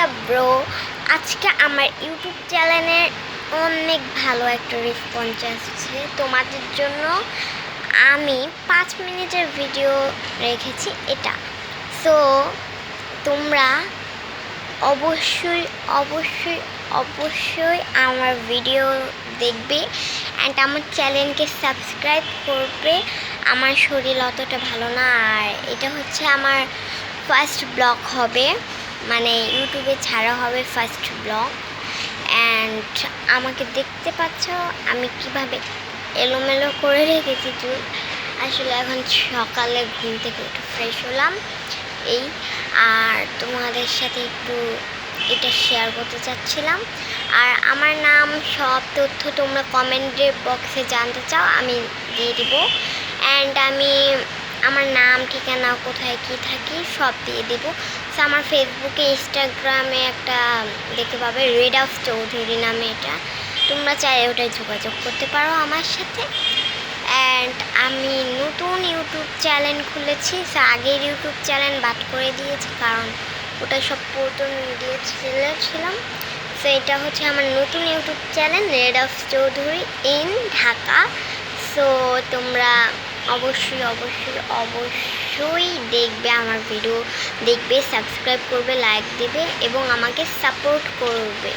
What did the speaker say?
WhatsApp bro. আজকে আমার YouTube চ্যানেলের অনেক ভালো একটা রেসপন্স আসছে তোমাদের জন্য। আমি 5 মিনিটের ভিডিও রেখেছি এটা। সো তোমরা অবশ্যই অবশ্যই অবশ্যই আমার ভিডিও দেখবে অ্যান্ড আমার চ্যানেলকে সাবস্ক্রাইব করবে। আমার শরীর অতটা ভালো না, আর এটা হচ্ছে আমার ফার্স্ট ব্লগ হবে, মানে ইউটিউবে ছাড়া হবে ফার্স্ট ব্লগ। অ্যান্ড আমাকে দেখতে পাচ্ছ আমি কিভাবে এলোমেলো করে রেখেছি চুল। আসলে এখন সকালে ঘুম থেকে একটু ফ্রেশ হলাম এই, আর তোমাদের সাথে একটু এটা শেয়ার করতে চাচ্ছিলাম। আর আমার নাম সব তথ্য তোমরা কমেন্টের বক্সে জানতে চাও, আমি দিয়ে দিব। অ্যান্ড আমি আমার নাম, ঠিকানা, কোথায় কী থাকি সব দিয়ে দেবো। সো আমার ফেসবুকে, ইনস্টাগ্রামে একটা দেখতে পাবে রেডাফ চৌধুরী নামে, এটা তোমরা চাইলে ওটাই যোগাযোগ করতে পারো আমার সাথে। অ্যান্ড আমি নতুন ইউটিউব চ্যানেল খুলেছি। সো আগের ইউটিউব চ্যানেল বাদ করে দিয়েছি, কারণ ওটা সব পুরাতন মিডিয়া ছিলাম। সো এটা হচ্ছে আমার নতুন YouTube channel Redaf Chowdhury in Dhaka. So তোমরা অবশ্যই অবশ্যই অবশ্যই দেখবে, আমার ভিডিও দেখবে, সাবস্ক্রাইব করবে, লাইক দেবে এবং আমাকে সাপোর্ট করবে।